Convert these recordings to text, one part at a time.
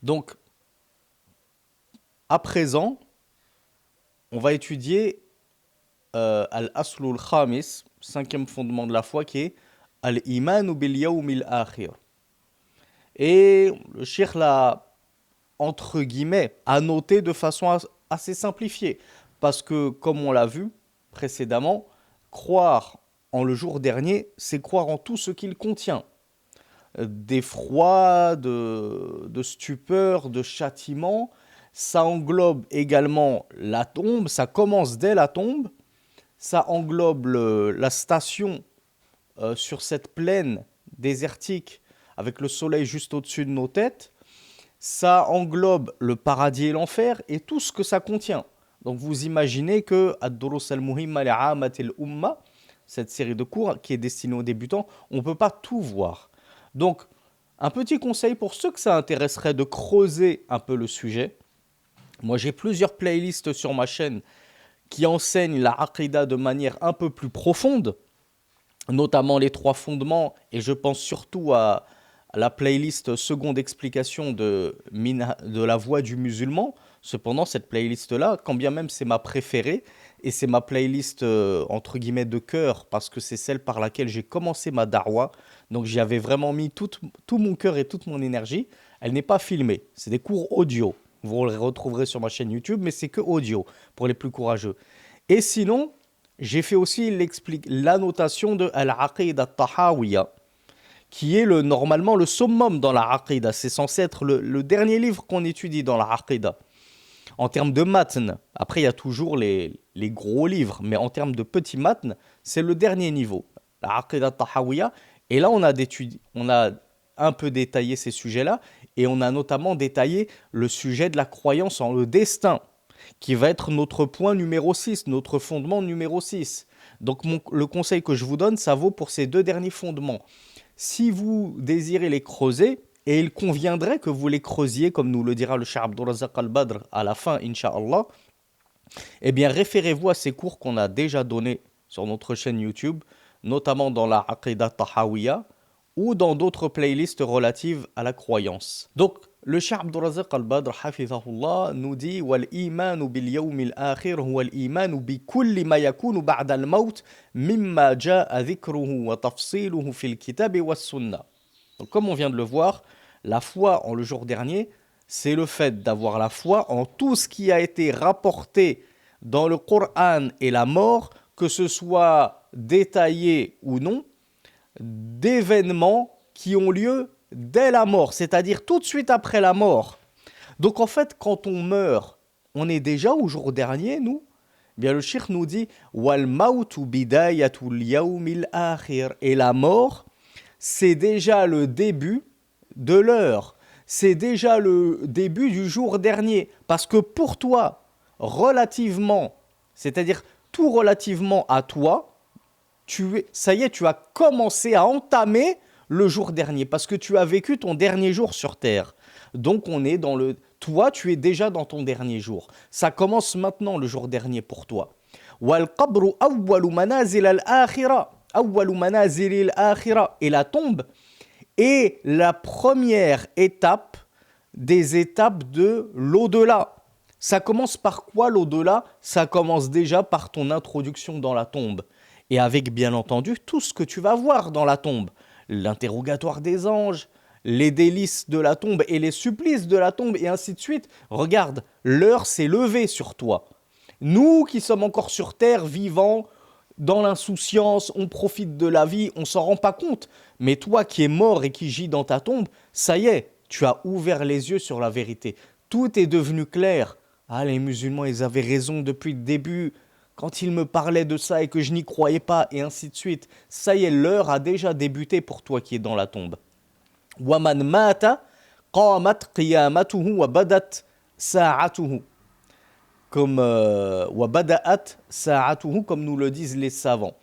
Donc, à présent, on va étudier Al-Aslul Khamis, cinquième fondement de la foi, qui est Al-Imanu bil Yawmil Akhir. Et le Cheikh l'a, entre guillemets, annoté de façon assez simplifiée. Parce que, comme on l'a vu précédemment, croire en le jour dernier, c'est croire en tout ce qu'il contient. D'effroi, de stupeur, de châtiment. Ça englobe également la tombe, ça commence dès la tombe, ça englobe la station sur cette plaine désertique avec le soleil juste au-dessus de nos têtes, ça englobe le paradis et l'enfer et tout ce que ça contient. Donc vous imaginez que Ad-Durus al-Muhimma li'amat al-Umma, cette série de cours qui est destinée aux débutants, on ne peut pas tout voir. Donc, un petit conseil pour ceux que ça intéresserait de creuser un peu le sujet. Moi, j'ai plusieurs playlists sur ma chaîne qui enseignent la Aqidah de manière un peu plus profonde, notamment les trois fondements, et je pense surtout à la playlist seconde explication de la voix du musulman. Cependant, cette playlist-là, quand bien même c'est ma préférée, et c'est ma playlist entre guillemets de cœur, parce que c'est celle par laquelle j'ai commencé ma darwa, donc j'y avais vraiment mis tout mon cœur et toute mon énergie, elle n'est pas filmée, c'est des cours audio. Vous les retrouverez sur ma chaîne YouTube, mais c'est que audio pour les plus courageux. Et sinon, j'ai fait aussi l'annotation de Al-Aqidah Tahawiyya, qui est normalement le summum dans la Aqidah. C'est censé être le dernier livre qu'on étudie dans la Aqidah. En termes de matn, après il y a toujours les gros livres, mais en termes de petits matn, c'est le dernier niveau, la Aqidah Tahawiyya. Et là, on a un peu détaillé ces sujets-là, et on a notamment détaillé le sujet de la croyance en le destin, qui va être notre point numéro 6, notre fondement numéro 6. Donc le conseil que je vous donne, ça vaut pour ces deux derniers fondements. Si vous désirez les creuser, et il conviendrait que vous les creusiez, comme nous le dira le Cheikh Abdourazaq Al-Badr à la fin, Inch'Allah, eh bien référez-vous à ces cours qu'on a déjà donnés sur notre chaîne YouTube, notamment dans la Aqidah Tahawiyya, ou dans d'autres playlists relatives à la croyance. Donc, le Cheikh Abdourazaq Al-Badr, hafizahullah, nous dit wal imanu bil yawmil akhir huwa al imanu bi kulli ma yakunu ba'da al maut mimma ja'a dhikruhu wa tafsiluhu fil kitab wa sunnah. Donc, comme on vient de le voir, la foi en le jour dernier, c'est le fait d'avoir la foi en tout ce qui a été rapporté dans le Coran et la mort, que ce soit détaillé ou non, d'événements qui ont lieu dès la mort, c'est-à-dire tout de suite après la mort. Donc en fait, quand on meurt, on est déjà au jour dernier, nous. Eh bien, le cheikh nous dit wal mautu bidayatul yawmil akhir, et la mort, c'est déjà le début de l'heure. C'est déjà le début du jour dernier. Parce que pour toi, relativement, c'est-à-dire tout relativement à toi, ça y est, tu as commencé à entamer le jour dernier. Parce que tu as vécu ton dernier jour sur Terre. Donc on est dans le... Toi, tu es déjà dans ton dernier jour. Ça commence maintenant le jour dernier pour toi. Wal qabru awwalu manazil al-akhira. Awwalu manazil al-akhira. Et la tombe est la première étape des étapes de l'au-delà. Ça commence par quoi l'au-delà? Ça commence déjà par ton introduction dans la tombe. Et avec bien entendu tout ce que tu vas voir dans la tombe. L'interrogatoire des anges, les délices de la tombe et les supplices de la tombe et ainsi de suite. Regarde, l'heure s'est levée sur toi. Nous qui sommes encore sur terre, vivants, dans l'insouciance, on profite de la vie, on s'en rend pas compte. Mais toi qui es mort et qui gis dans ta tombe, ça y est, tu as ouvert les yeux sur la vérité. Tout est devenu clair. Ah, les musulmans, ils avaient raison depuis le début, quand ils me parlaient de ça et que je n'y croyais pas, et ainsi de suite. Ça y est, l'heure a déjà débuté pour toi qui es dans la tombe. Waman mata qamat qiyamatuhu wa badat sa'atuhu. Comme wa bada'at sa'atuhu, comme nous le disent les savants.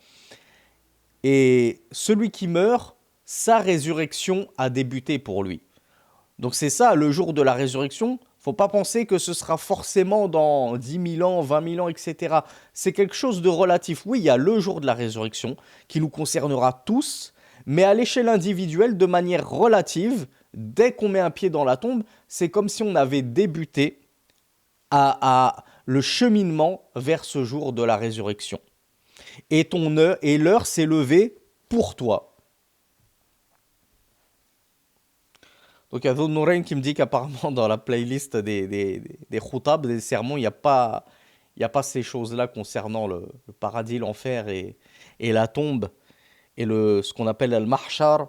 Et celui qui meurt, sa résurrection a débuté pour lui. Donc c'est ça, le jour de la résurrection. Faut pas penser que ce sera forcément dans 10 000 ans, 20 000 ans, etc. C'est quelque chose de relatif. Oui, il y a le jour de la résurrection qui nous concernera tous, mais à l'échelle individuelle, de manière relative, dès qu'on met un pied dans la tombe, c'est comme si on avait débuté à le cheminement vers ce jour de la résurrection. Et ton heure et l'heure s'est levée pour toi. Donc il y a Dhul Nourayn qui me dit qu'apparemment dans la playlist des khutab, des sermons, il y a pas ces choses-là concernant le paradis, l'enfer et la tombe et ce qu'on appelle al-mahshar,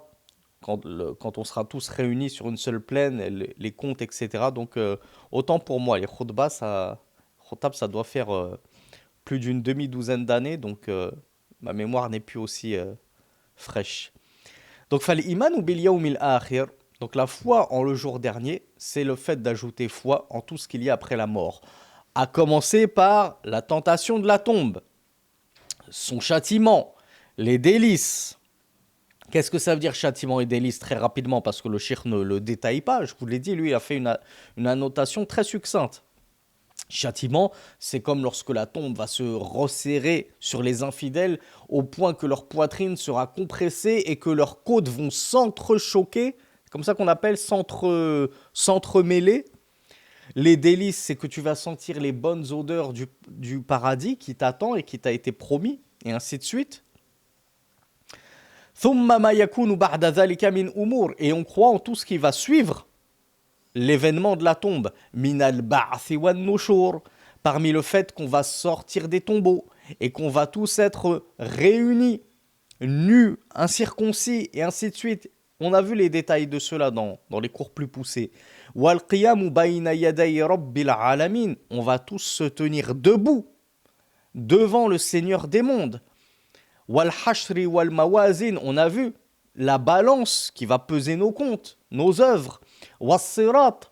quand on sera tous réunis sur une seule plaine, les comptes, etc. Donc autant pour moi, les khutab, ça doit faire plus d'une demi-douzaine d'années, donc ma mémoire n'est plus aussi fraîche. Donc fal iman ou bil yawmil akhir. Donc la foi en le jour dernier, c'est le fait d'ajouter foi en tout ce qu'il y a après la mort. À commencer par la tentation de la tombe, son châtiment, les délices. Qu'est-ce que ça veut dire châtiment et délices très rapidement parce que le cheikh ne le détaille pas. Je vous l'ai dit, lui il a fait une annotation très succincte. Châtiment, c'est comme lorsque la tombe va se resserrer sur les infidèles au point que leur poitrine sera compressée et que leurs côtes vont s'entrechoquer. C'est comme ça qu'on appelle s'entremêler. Les délices, c'est que tu vas sentir les bonnes odeurs du paradis qui t'attend et qui t'a été promis, et ainsi de suite. ثُمَّ مَا يَكُونُ بَعْدَ ذَلِكَ مِنْ أُمُورٍ. Et on croit en tout ce qui va suivre l'événement de la tombe. مِنَ الْبَعْثِ وَالنُّشُورِ. Parmi le fait qu'on va sortir des tombeaux et qu'on va tous être réunis, nus, incirconcis, et ainsi de suite. On a vu les détails de cela dans les cours plus poussés. وَالْقِيَامُ بَيْنَ يَدَيْ رَبِّ الْعَالَمِينَ. On va tous se tenir debout devant le Seigneur des mondes. وَالْحَشْرِ وَالْمَوَازِينَ. On a vu la balance qui va peser nos comptes, nos œuvres. وَالصِّرَاط.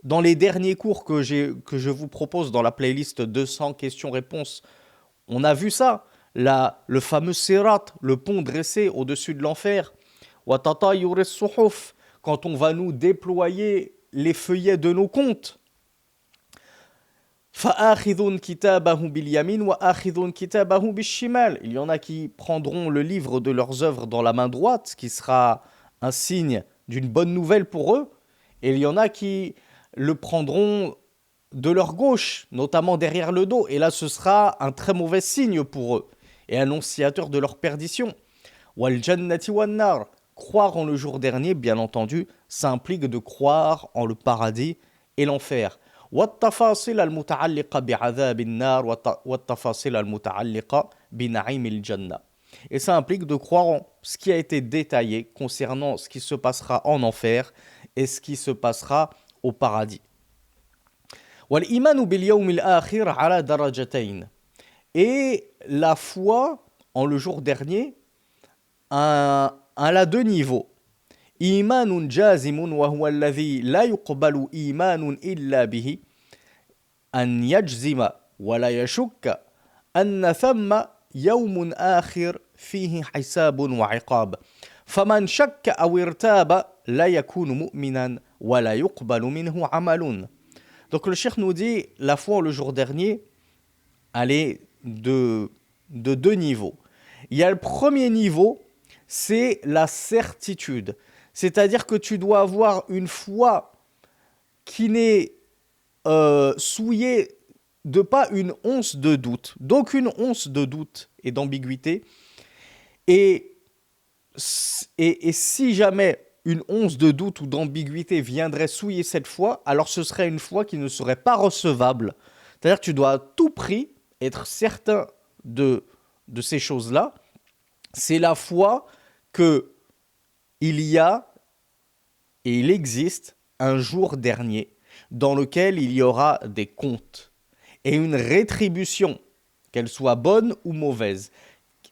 Dans les derniers cours que je vous propose dans la playlist 200 questions-réponses, on a vu ça. Le fameux sirat, le pont dressé au-dessus de l'enfer. وَتَطَيُّرِ الصُّحُفِ. Quand on va nous déployer les feuillets de nos comptes. فَآخِذٌ كِتَابَهُ بِالْيَمِينِ وَآخِذٌ كِتَابَهُ بِالشِّمَالِ. Il y en a qui prendront le livre de leurs œuvres dans la main droite, ce qui sera un signe d'une bonne nouvelle pour eux. Et il y en a qui le prendront de leur gauche, notamment derrière le dos. Et là, ce sera un très mauvais signe pour eux et annonciateur de leur perdition. وَالْجَنَّةِ وَالنَّارِ. Croire en le jour dernier, bien entendu, ça implique de croire en le paradis et l'enfer. والتفاصيل المتعلقة بعذاب النار والتفاصيل المتعلقة بنعيم الجنة. Et ça implique de croire en ce qui a été détaillé concernant ce qui se passera en enfer et ce qui se passera au paradis. والإيمان باليوم الآخر على درجتين. Et la foi en le jour dernier à deux niveaux. إيمان جازم وهو الذي لا يقبل إيمان إلا به أن يجزم ولا يشك أن ثم يوم آخر فيه حساب وعقاب فمن شك أو ارتاب لا يكون مؤمنا ولا يقبل منه عمل. Donc le cheikh nous dit la foi le jour dernier elle est de deux niveaux. Il y a le premier niveau, c'est la certitude. C'est-à-dire que tu dois avoir une foi qui n'est souillée de pas une once de doute. Donc une once de doute et d'ambiguïté. Et si jamais une once de doute ou d'ambiguïté viendrait souiller cette foi, alors ce serait une foi qui ne serait pas recevable. C'est-à-dire que tu dois à tout prix être certain de ces choses-là. C'est la foi que il y a et il existe un jour dernier dans lequel il y aura des comptes et une rétribution, qu'elle soit bonne ou mauvaise.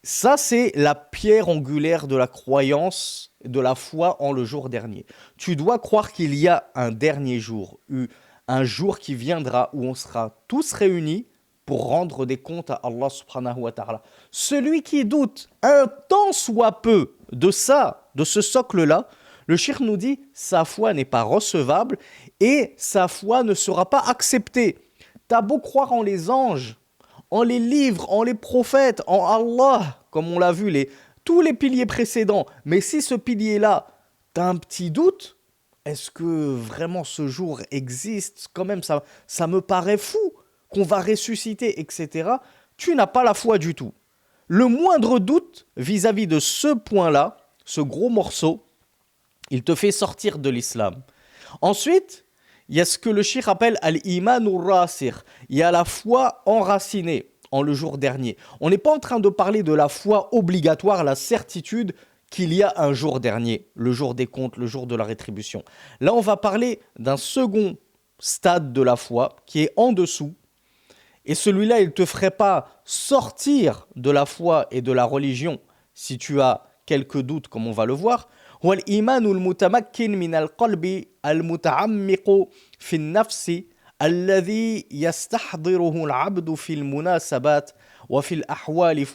Ça, c'est la pierre angulaire de la croyance, de la foi en le jour dernier. Tu dois croire qu'il y a un dernier jour, un jour qui viendra où on sera tous réunis pour rendre des comptes à Allah subhanahu wa ta'ala. Celui qui doute un tant soit peu de ça, de ce socle-là, le cheikh nous dit sa foi n'est pas recevable et sa foi ne sera pas acceptée. T'as beau croire en les anges, en les livres, en les prophètes, en Allah, comme on l'a vu, tous les piliers précédents, mais si ce pilier-là, t'as un petit doute, est-ce que vraiment ce jour existe? Quand même, ça me paraît fou qu'on va ressusciter, etc. Tu n'as pas la foi du tout. Le moindre doute vis-à-vis de ce point-là, ce gros morceau, il te fait sortir de l'islam. Ensuite, il y a ce que le cheikh appelle al-imanur rasir. Il y a la foi enracinée en le jour dernier. On n'est pas en train de parler de la foi obligatoire, la certitude qu'il y a un jour dernier, le jour des comptes, le jour de la rétribution. Là, on va parler d'un second stade de la foi qui est en dessous. Et celui-là, il ne te ferait pas sortir de la foi et de la religion si tu as quelques doutes, comme on va le voir. هو الإيمان المتمكن من القلب المتعمق في النفس الذي يستحضره العبد في المناسبات وفي الأحوال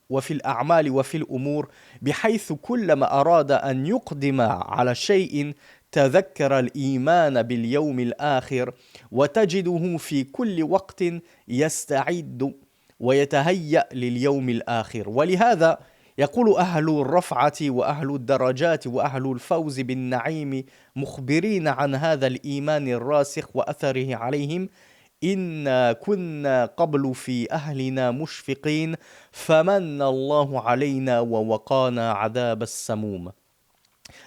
وفي الأعمال وفي الأمور بحيث كلما أراد أن يقدم على شيء تذكر الإيمان باليوم الآخر وتجده في كل وقت يستعد ويتهيأ لليوم الآخر ولهذا يقول أهل الرفعة وأهل الدرجات وأهل الفوز بالنعيم مخبرين عن هذا الإيمان الراسخ وأثره عليهم إنا كنا قبل في أهلنا مشفقين فمن الله علينا ووقانا عذاب السموم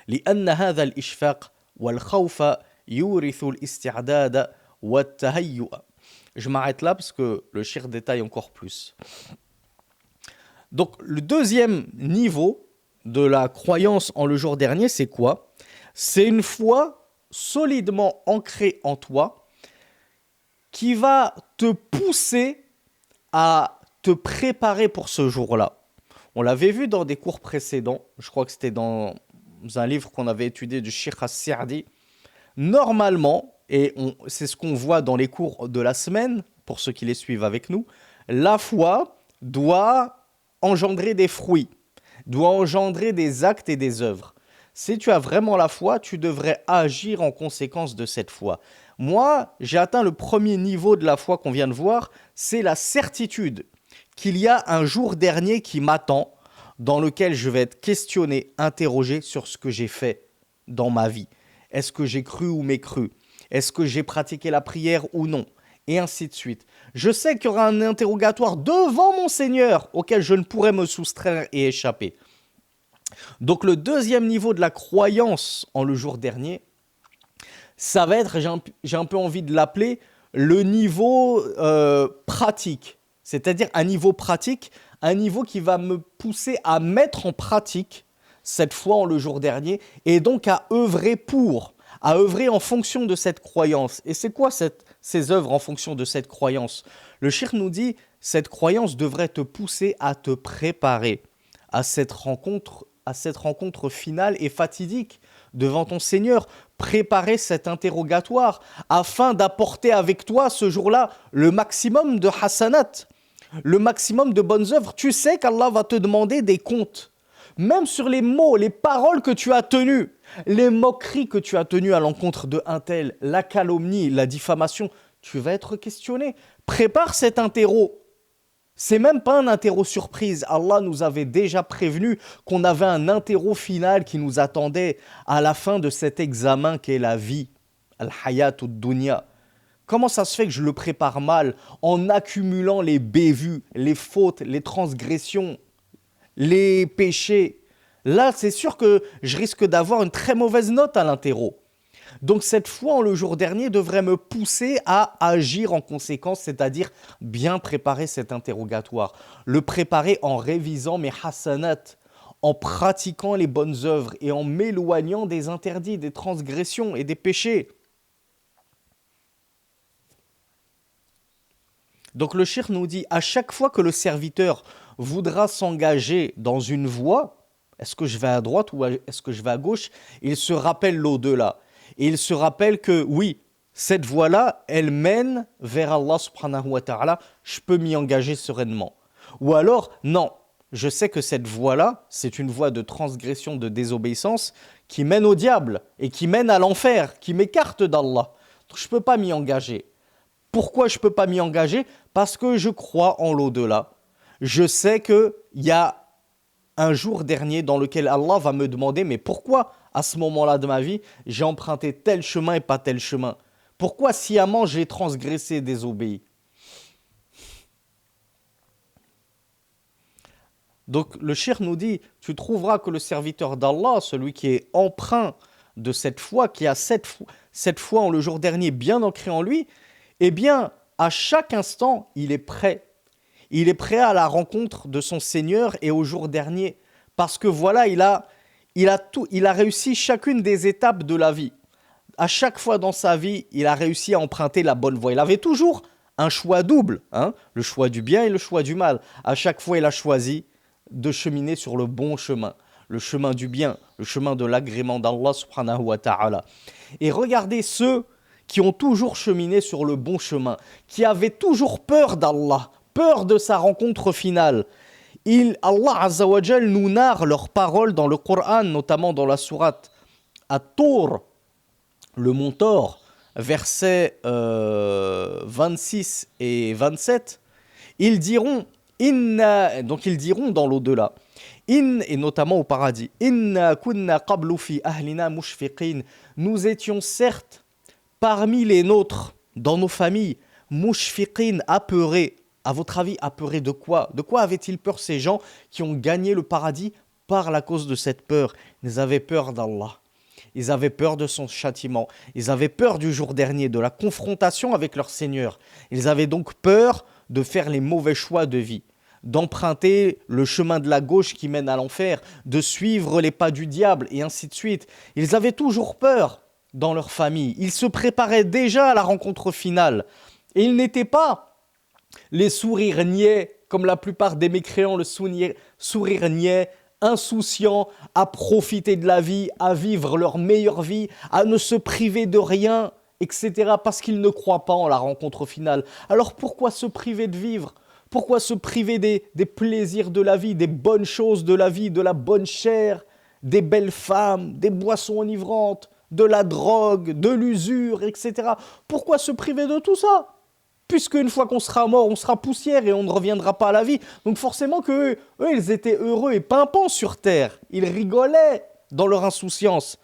لأن هذا الإشفاق والخوف يورث الاستعداد والتهيؤ. Je m'arrête là parce que le cheikh détaille encore plus. Donc le deuxième niveau de la croyance en le jour dernier, c'est quoi? C'est une foi solidement ancrée en toi qui va te pousser à te préparer pour ce jour-là. On l'avait vu dans des cours précédents, je crois que c'était dans un livre qu'on avait étudié du Cheikh As-Sa'di. Normalement, et c'est ce qu'on voit dans les cours de la semaine, pour ceux qui les suivent avec nous, la foi doit engendrer des fruits, doit engendrer des actes et des œuvres. Si tu as vraiment la foi, tu devrais agir en conséquence de cette foi. Moi, j'ai atteint le premier niveau de la foi qu'on vient de voir, c'est la certitude qu'il y a un jour dernier qui m'attend, dans lequel je vais être questionné, interrogé sur ce que j'ai fait dans ma vie. Est-ce que j'ai cru ou mécru? Est-ce que j'ai pratiqué la prière ou non? Et ainsi de suite. Je sais qu'il y aura un interrogatoire devant mon Seigneur auquel je ne pourrai me soustraire et échapper. Donc le deuxième niveau de la croyance en le jour dernier, ça va être, j'ai un peu envie de l'appeler, le niveau pratique. C'est-à-dire un niveau pratique, un niveau qui va me pousser à mettre en pratique cette foi en le jour dernier et donc à œuvrer à œuvrer en fonction de cette croyance. Et c'est quoi ces œuvres en fonction de cette croyance? Le cheikh nous dit, cette croyance devrait te pousser à te préparer à cette rencontre finale et fatidique devant ton Seigneur. Préparer cet interrogatoire afin d'apporter avec toi ce jour-là le maximum de hasanat, le maximum de bonnes œuvres. Tu sais qu'Allah va te demander des comptes. Même sur les mots, les paroles que tu as tenues, les moqueries que tu as tenues à l'encontre de un tel, la calomnie, la diffamation, tu vas être questionné. Prépare cet interro. C'est même pas un interro surprise. Allah nous avait déjà prévenu qu'on avait un interro final qui nous attendait à la fin de cet examen qu'est la vie, al-hayatud dunya. Comment ça se fait que je le prépare mal en accumulant les bévues, les fautes, les transgressions, les péchés? Là, c'est sûr que je risque d'avoir une très mauvaise note à l'interro. Donc cette foi en le jour dernier devrait me pousser à agir en conséquence, c'est-à-dire bien préparer cet interrogatoire. Le préparer en révisant mes hasanat, en pratiquant les bonnes œuvres et en m'éloignant des interdits, des transgressions et des péchés. Donc le cheikh nous dit, à chaque fois que le serviteur voudra s'engager dans une voie, est-ce que je vais à droite ou est-ce que je vais à gauche, il se rappelle l'au-delà. Et il se rappelle que oui, cette voie-là, elle mène vers Allah subhanahu wa ta'ala, je peux m'y engager sereinement. Ou alors, non, je sais que cette voie-là, c'est une voie de transgression, de désobéissance, qui mène au diable et qui mène à l'enfer, qui m'écarte d'Allah. Donc je ne peux pas m'y engager. Pourquoi je ne peux pas m'y engager? Parce que je crois en l'au-delà. Je sais qu'il y a un jour dernier dans lequel Allah va me demander, mais pourquoi à ce moment-là de ma vie, j'ai emprunté tel chemin et pas tel chemin. Pourquoi sciemment j'ai transgressé, désobéi? Donc le cheikh nous dit, tu trouveras que le serviteur d'Allah, celui qui est empreint de cette foi, qui a cette foi en le jour dernier bien ancrée en lui, eh bien, à chaque instant, il est prêt. Il est prêt à la rencontre de son Seigneur et au jour dernier. Parce que voilà, il a réussi chacune des étapes de la vie. À chaque fois dans sa vie, il a réussi à emprunter la bonne voie. Il avait toujours un choix double, hein, le choix du bien et le choix du mal. À chaque fois, il a choisi de cheminer sur le bon chemin, le chemin du bien, le chemin de l'agrément d'Allah subhanahu wa ta'ala. Et regardez ceux qui ont toujours cheminé sur le bon chemin, qui avaient toujours peur d'Allah, peur de sa rencontre finale. Allah Azza wa Jal nous narre leurs paroles dans le Coran, notamment dans la sourate At-Tur, le mont Thor, versets 26 et 27. Ils diront donc ils diront dans l'au-delà, et notamment au paradis, Inna kunna qablu fi ahlina mushfiqin. Nous étions certes parmi les nôtres, dans nos familles, mushfiqin, apeurés. À votre avis, apeurés de quoi? De quoi avaient-ils peur ces gens qui ont gagné le paradis par la cause de cette peur? Ils avaient peur d'Allah. Ils avaient peur de son châtiment. Ils avaient peur du jour dernier, de la confrontation avec leur Seigneur. Ils avaient donc peur de faire les mauvais choix de vie, d'emprunter le chemin de la gauche qui mène à l'enfer, de suivre les pas du diable et ainsi de suite. Ils avaient toujours peur dans leur famille. Ils se préparaient déjà à la rencontre finale. Et ils n'étaient pas les sourires niais, comme la plupart des mécréants, le sourire niais, insouciants, à profiter de la vie, à vivre leur meilleure vie, à ne se priver de rien, etc. parce qu'ils ne croient pas en la rencontre finale. Alors pourquoi se priver de vivre? Pourquoi se priver des plaisirs de la vie, des bonnes choses de la vie, de la bonne chair, des belles femmes, des boissons enivrantes, de la drogue, de l'usure, etc. Pourquoi se priver de tout ça? Puisque une fois qu'on sera mort, on sera poussière et on ne reviendra pas à la vie. Donc forcément que eux, ils étaient heureux et pimpants sur terre. Ils rigolaient dans leur insouciance.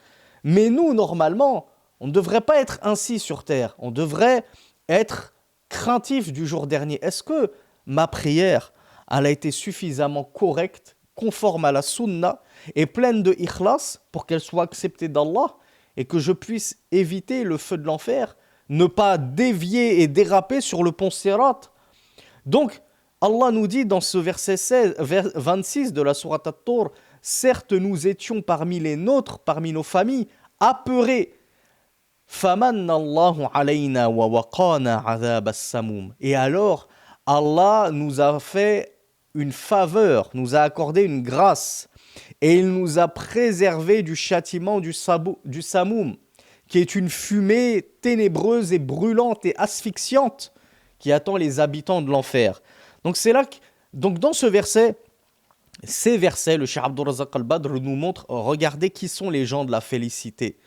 Mais nous, normalement, on ne devrait pas être ainsi sur terre. On devrait être craintif du jour dernier. Est-ce que ma prière, elle a été suffisamment correcte, conforme à la sunna et pleine de ikhlas pour qu'elle soit acceptée d'Allah et que je puisse éviter le feu de l'enfer, ne pas dévier et déraper sur le pont Sirat? Donc, Allah nous dit dans ce verset 26 de la sourate At-Tur, certes nous étions parmi les nôtres, parmi nos familles, apeurés. Famanallahu alayna wa waqana adhab as-samum. Et alors, Allah nous a fait une faveur, nous a accordé une grâce, et il nous a préservé du châtiment du Samoum, qui est une fumée ténébreuse et brûlante et asphyxiante qui attend les habitants de l'enfer. Donc c'est là que, donc dans ces versets, le Cheikh Abdul Razak al-Badr nous montre, regardez qui sont les gens de la félicité.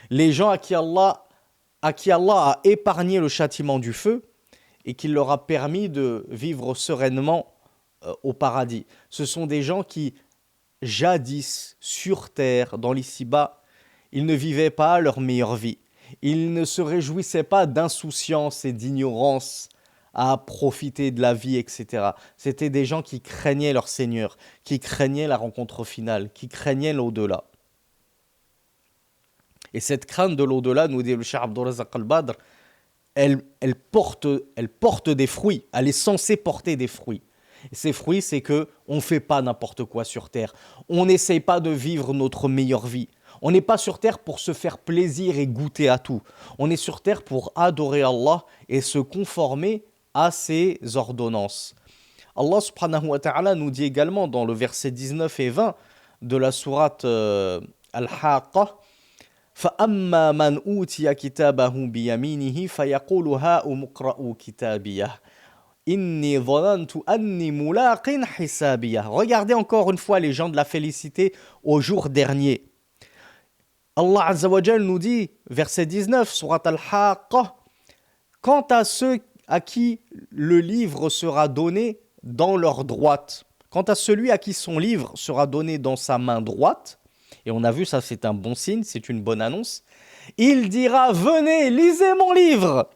Les gens à qui Allah a épargné le châtiment du feu et qui leur a permis de vivre sereinement au paradis. Ce sont des gens qui, jadis, sur terre, dans l'ici-bas, ils ne vivaient pas leur meilleure vie. Ils ne se réjouissaient pas d'insouciance et d'ignorance à profiter de la vie, etc. C'était des gens qui craignaient leur Seigneur, qui craignaient la rencontre finale, qui craignaient l'au-delà. Et cette crainte de l'au-delà, nous dit le Cheikh Abdul Razak al-Badr, elle porte des fruits. Elle est censée porter des fruits. Et ces fruits, c'est qu'on ne fait pas n'importe quoi sur terre. On n'essaye pas de vivre notre meilleure vie. On n'est pas sur terre pour se faire plaisir et goûter à tout. On est sur terre pour adorer Allah et se conformer à ses ordonnances. Allah subhanahu wa ta'ala nous dit également dans le verset 19 et 20 de la sourate Al-Haqqa, فَأَمَّا مَنْ أُوتِيَ كِتَابَهُ بِيَمِينِهِ فَيَقُولُ هَاؤُمُ اقْرَءُوا كِتَابِيَهْ إِنِّي ظَنَنْتُ أَنِّي مُلَاقٍ حِسَابِيَهْ. Regardez encore une fois les gens de la félicité au jour dernier. Allah Azza wa Jal nous dit, verset 19, sourate Al-Haqqa, quant à ceux à qui le livre sera donné dans leur droite, quant à celui à qui son livre sera donné dans sa main droite, et on a vu ça, c'est un bon signe, c'est une bonne annonce. Il dira, venez, lisez mon livre.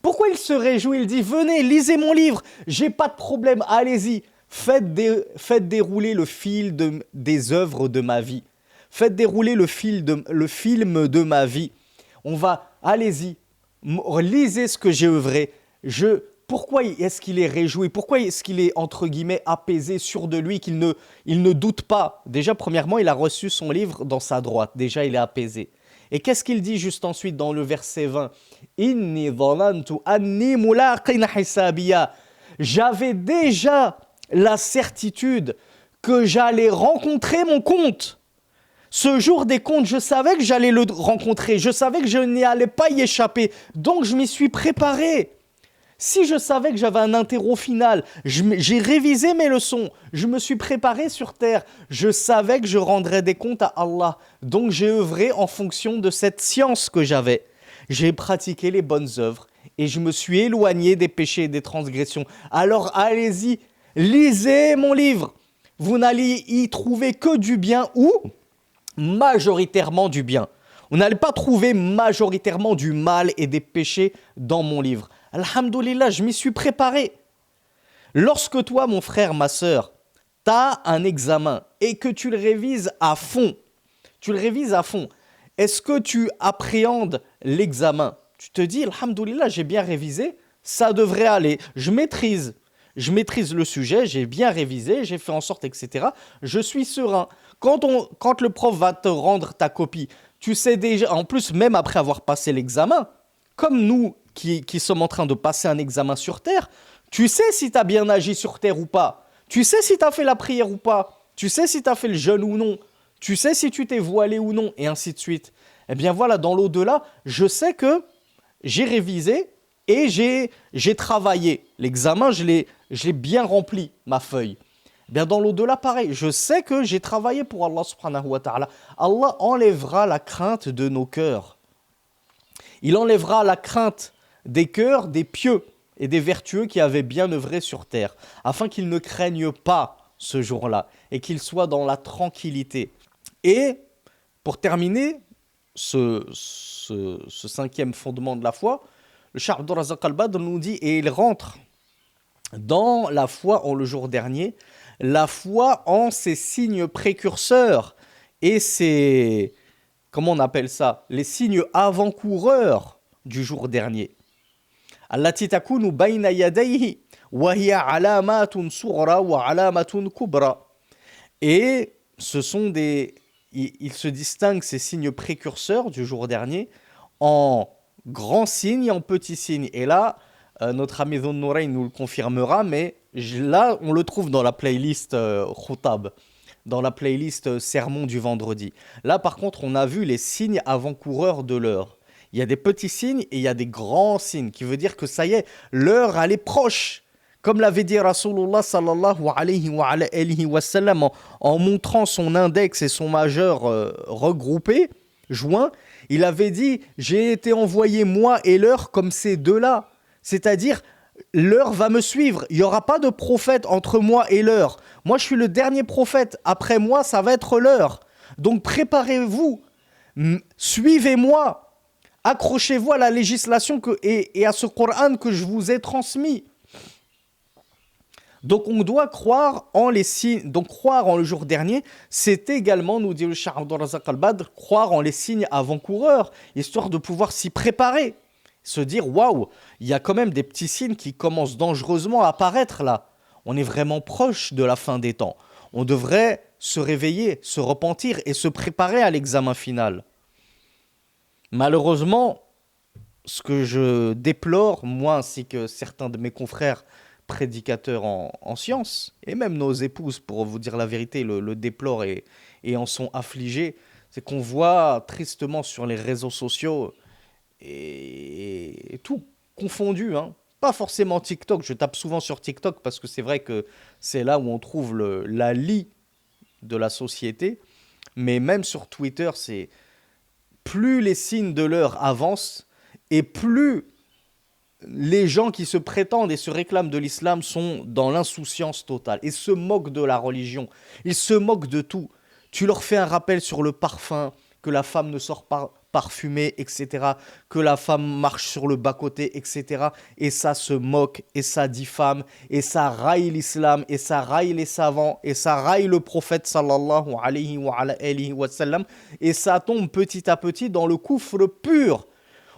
Pourquoi il se réjouit? Il dit, venez, lisez mon livre, j'ai pas de problème, allez-y. Faites dérouler le fil des œuvres de ma vie. Faites dérouler le film de ma vie. Allez-y, lisez ce que j'ai œuvré. Pourquoi est-ce qu'il est réjoui? Pourquoi est-ce qu'il est, entre guillemets, apaisé, sûr de lui, il ne doute pas? Déjà, premièrement, il a reçu son livre dans sa droite. Déjà, il est apaisé. Et qu'est-ce qu'il dit juste ensuite dans le verset 20? Inni dhanantu anni mulaqin hisabiya. J'avais déjà la certitude que j'allais rencontrer mon compte. Ce jour des comptes, je savais que j'allais le rencontrer. Je savais que je n'y allais pas y échapper. Donc, je m'y suis préparé. Si je savais que j'avais un interro final, j'ai révisé mes leçons, je me suis préparé sur terre, je savais que je rendrais des comptes à Allah. Donc j'ai œuvré en fonction de cette science que j'avais. J'ai pratiqué les bonnes œuvres et je me suis éloigné des péchés et des transgressions. Alors allez-y, lisez mon livre. Vous n'allez y trouver que du bien ou majoritairement du bien. Vous n'allez pas trouver majoritairement du mal et des péchés dans mon livre. Alhamdoulilah, je m'y suis préparé. Lorsque toi, mon frère, ma sœur, tu as un examen et que tu le révises à fond, est-ce que tu appréhendes l'examen? Tu te dis, alhamdoulilah, j'ai bien révisé, ça devrait aller. Je maîtrise le sujet, j'ai bien révisé, j'ai fait en sorte, etc. Je suis serein. Quand le prof va te rendre ta copie, tu sais déjà, en plus, même après avoir passé l'examen, comme nous qui sommes en train de passer un examen sur terre, tu sais si tu as bien agi sur terre ou pas. Tu sais si tu as fait la prière ou pas. Tu sais si tu as fait le jeûne ou non. Tu sais si tu t'es voilé ou non, et ainsi de suite. Eh bien voilà, dans l'au-delà, je sais que j'ai révisé et j'ai travaillé. L'examen, je l'ai bien rempli, ma feuille. Eh bien dans l'au-delà, pareil, je sais que j'ai travaillé pour Allah subhanahu wa ta'ala. Allah enlèvera la crainte de nos cœurs. Il enlèvera la crainte des cœurs des pieux et des vertueux qui avaient bien œuvré sur terre, afin qu'ils ne craignent pas ce jour-là et qu'ils soient dans la tranquillité. Et pour terminer ce cinquième fondement de la foi, le Cheikh Abdul Razak Al-Badr nous dit, et il rentre dans la foi en le jour dernier, la foi en ses signes précurseurs et ses, comment on appelle ça, les signes avant-coureurs du jour dernier. Allati takunu bayna yadayhi wa hiya alamatun sughra wa alamatun kubra. Et il se distingue ces signes précurseurs du jour dernier en grands signes et en petits signes. Et là, notre ami Dhun Nourayn nous le confirmera, mais là, on le trouve dans la playlist Khutab, dans la playlist Sermon du vendredi. Là, par contre, on a vu les signes avant-coureurs de l'heure. Il y a des petits signes et il y a des grands signes, qui veut dire que ça y est, l'heure, elle est proche. Comme l'avait dit Rasulullah sallallahu alayhi wa sallam, en montrant son index et son majeur regroupés, joints, il avait dit « J'ai été envoyé moi et l'heure comme ces deux-là ». C'est-à-dire, l'heure va me suivre. Il n'y aura pas de prophète entre moi et l'heure. Moi, je suis le dernier prophète. Après moi, ça va être l'heure. Donc, préparez-vous. Suivez-moi. Accrochez-vous à la législation et à ce Coran que je vous ai transmis. Donc on doit croire en les signes, donc croire en le jour dernier, c'est également, nous dit le Cheikh Abdul Razak Al-Badr, croire en les signes avant-coureurs, histoire de pouvoir s'y préparer. Se dire, waouh, il y a quand même des petits signes qui commencent dangereusement à apparaître là. On est vraiment proche de la fin des temps. On devrait se réveiller, se repentir et se préparer à l'examen final. Malheureusement, ce que je déplore, moi ainsi que certains de mes confrères prédicateurs en sciences, et même nos épouses, pour vous dire la vérité, le déplorent et en sont affligées, c'est qu'on voit tristement sur les réseaux sociaux, et tout confondu, hein. Pas forcément TikTok, je tape souvent sur TikTok parce que c'est vrai que c'est là où on trouve la lie de la société, mais même sur Twitter, c'est plus les signes de l'heure avancent et plus les gens qui se prétendent et se réclament de l'islam sont dans l'insouciance totale et se moquent de la religion, ils se moquent de tout. Tu leur fais un rappel sur le parfum, que la femme ne sort pas parfumée, etc. Que la femme marche sur le bas-côté, etc. Et ça se moque, et ça diffame, et ça raille l'islam, et ça raille les savants, et ça raille le prophète sallallahu alayhi wa sallam, et ça tombe petit à petit dans le coufre pur.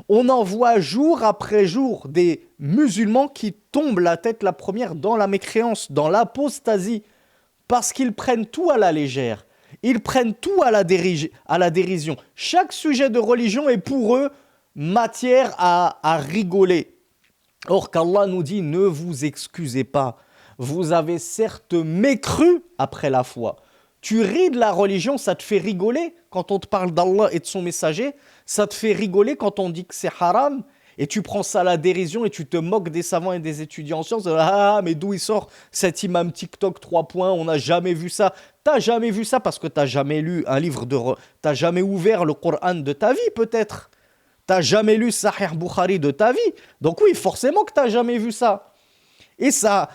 On en voit jour après jour des musulmans qui tombent la tête la première dans la mécréance, dans l'apostasie, parce qu'ils prennent tout à la légère. Ils prennent tout à la dérision. Chaque sujet de religion est pour eux matière à rigoler. Or qu'Allah nous dit, ne vous excusez pas. Vous avez certes mécru après la foi. Tu ris de la religion, ça te fait rigoler quand on te parle d'Allah et de son messager. Ça te fait rigoler quand on dit que c'est haram. Et tu prends ça à la dérision et tu te moques des savants et des étudiants en sciences. Ah, mais d'où il sort cet imam TikTok 3 points? On n'a jamais vu ça. T'as jamais vu ça parce que t'as jamais lu un livre t'as jamais ouvert le Coran de ta vie, peut-être. T'as jamais lu Sahih Bukhari de ta vie. Donc oui, forcément que t'as jamais vu ça. Et ça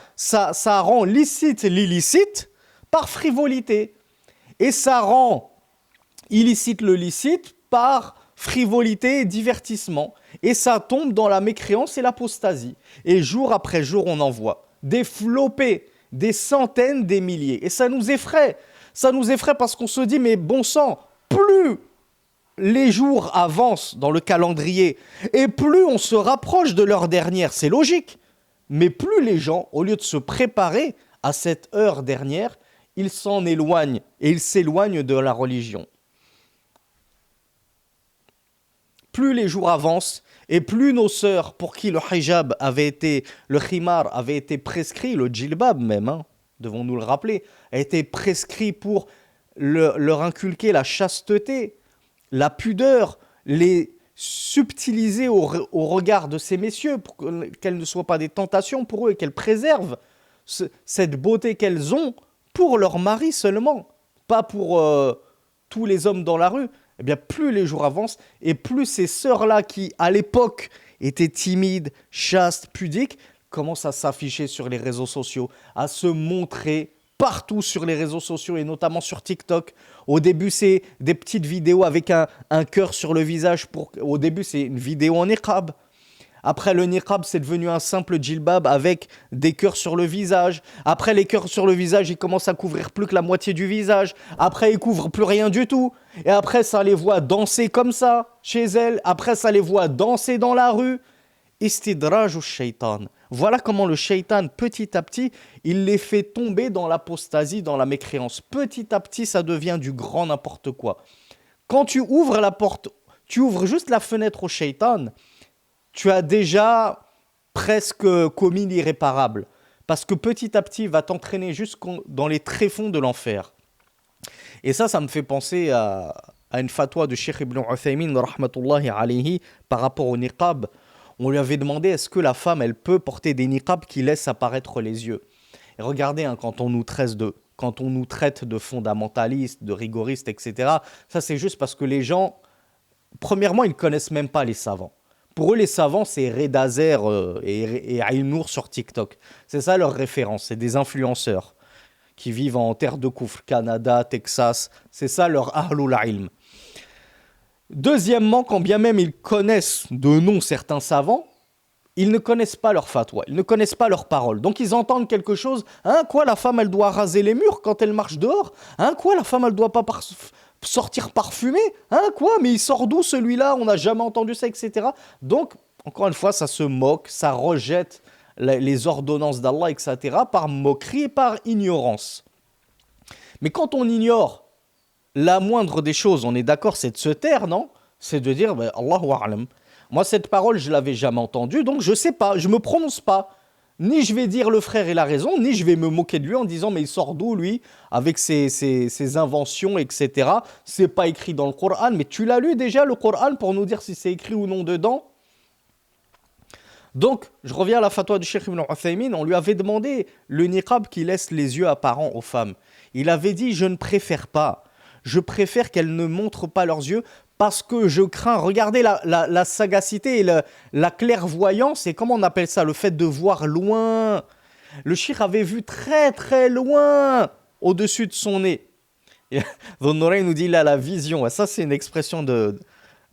rend licite l'illicite par frivolité. Et ça rend illicite le licite par frivolité et divertissement. Et ça tombe dans la mécréance et l'apostasie. Et jour après jour, on en voit des flopées, des centaines, des milliers. Et ça nous effraie. Ça nous effraie parce qu'on se dit, mais bon sang, plus les jours avancent dans le calendrier et plus on se rapproche de l'heure dernière, c'est logique. Mais plus les gens, au lieu de se préparer à cette heure dernière, ils s'en éloignent et ils s'éloignent de la religion. Plus les jours avancent et plus nos sœurs, pour qui le hijab avait été, le khimar avait été prescrit, le djilbab même, devons-nous le rappeler, a été prescrit pour leur inculquer la chasteté, la pudeur, les subtiliser au regard de ces messieurs, pour qu'elles ne soient pas des tentations pour eux et qu'elles préservent cette beauté qu'elles ont pour leur mari seulement, pas pour tous les hommes dans la rue. Eh bien, plus les jours avancent et plus ces sœurs-là qui, à l'époque, étaient timides, chastes, pudiques, commencent à s'afficher sur les réseaux sociaux, à se montrer partout sur les réseaux sociaux et notamment sur TikTok. Au début, c'est des petites vidéos avec un cœur sur le visage. Au début, c'est une vidéo en niqab. Après, le niqab, c'est devenu un simple djilbab avec des cœurs sur le visage. Après, les cœurs sur le visage, ils commencent à couvrir plus que la moitié du visage. Après, ils couvrent plus rien du tout. Et après, ça les voit danser comme ça, chez elles. Après, ça les voit danser dans la rue. Istidraj ou shaitan. Voilà comment le shaitan, petit à petit, il les fait tomber dans l'apostasie, dans la mécréance. Petit à petit, ça devient du grand n'importe quoi. Quand tu ouvres la porte, tu ouvres juste la fenêtre au shaitan, tu as déjà presque commis l'irréparable. Parce que petit à petit, il va t'entraîner jusqu'au dans les tréfonds de l'enfer. Et ça me fait penser à une fatwa de Cheikh Ibn Uthaymin, rahmatullahi alayhi, par rapport au niqab. On lui avait demandé, est-ce que la femme, elle peut porter des niqabs qui laissent apparaître les yeux? Et regardez, quand on nous traite de fondamentalistes, de rigoristes, etc., ça c'est juste parce que les gens, premièrement, ils ne connaissent même pas les savants. Pour eux, les savants, c'est Reda Hazer et Aïnour sur TikTok. C'est ça leur référence, c'est des influenceurs qui vivent en terre de Koufr, Canada, Texas. C'est ça leur ahlul ilm. Deuxièmement, quand bien même ils connaissent de nom certains savants, ils ne connaissent pas leur fatwa, ils ne connaissent pas leurs paroles. Donc ils entendent quelque chose, quoi, la femme elle doit raser les murs quand elle marche dehors? Quoi, la femme elle doit pas sortir parfumée? Quoi, mais il sort d'où celui-là? On n'a jamais entendu ça, etc. Donc, encore une fois, ça se moque, ça rejette les ordonnances d'Allah, etc. par moquerie et par ignorance. Mais quand on ignore la moindre des choses, on est d'accord, c'est de se taire, non? C'est de dire, Allahu a'lam. Moi, cette parole, je ne l'avais jamais entendue, donc je ne sais pas, je ne me prononce pas. Ni je vais dire le frère il a raison, ni je vais me moquer de lui en disant, mais il sort d'où, lui, avec ses inventions, etc. C'est pas écrit dans le Coran, mais tu l'as lu déjà, le Coran, pour nous dire si c'est écrit ou non dedans? Donc, je reviens à la fatwa du Cheikh Ibn Uthaymin, on lui avait demandé le niqab qui laisse les yeux apparents aux femmes. Il avait dit, je ne préfère pas. Je préfère qu'elles ne montrent pas leurs yeux parce que je crains, regardez la sagacité et la clairvoyance, et comment on appelle ça, le fait de voir loin. Le cheikh avait vu très très loin au-dessus de son nez. Et Dhun Nurayn nous dit il a la vision. Et ça, c'est une expression de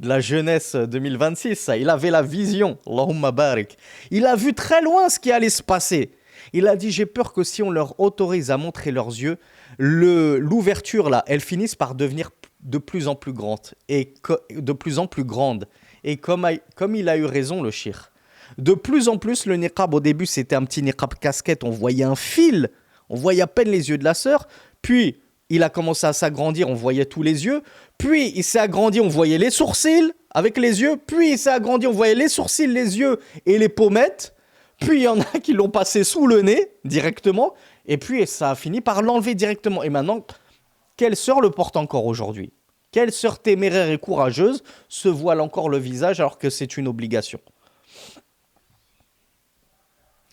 la jeunesse 2026. Ça. Il avait la vision. Allahumma barik. Il a vu très loin ce qui allait se passer. Il a dit j'ai peur que si on leur autorise à montrer leurs yeux, l'ouverture là, elle finisse par devenir de plus en plus grande. Et de plus en plus grande. Et comme il a eu raison, le shir. De plus en plus, le niqab, au début, c'était un petit niqab casquette. On voyait un fil. On voyait à peine les yeux de la sœur. Puis, il a commencé à s'agrandir. On voyait tous les yeux. Puis, il s'est agrandi. On voyait les sourcils avec les yeux. Puis, il s'est agrandi. On voyait les sourcils, les yeux et les pommettes. Puis, il y en a qui l'ont passé sous le nez directement. Et puis, ça a fini par l'enlever directement. Et maintenant, quelle sœur le porte encore aujourd'hui? Quelle sœur téméraire et courageuse se voile encore le visage alors que c'est une obligation?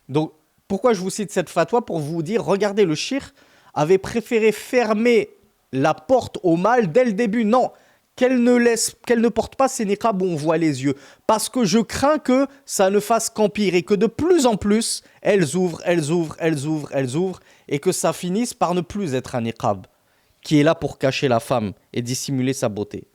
Donc, pourquoi je vous cite cette fatwa? Pour vous dire, regardez, le shir avait préféré fermer la porte au mal dès le début. Non, qu'elle ne porte pas ces niqabs où on voit les yeux. Parce que je crains que ça ne fasse qu'empirer, que de plus en plus, elles ouvrent, et que ça finisse par ne plus être un niqab, qui est là pour cacher la femme et dissimuler sa beauté.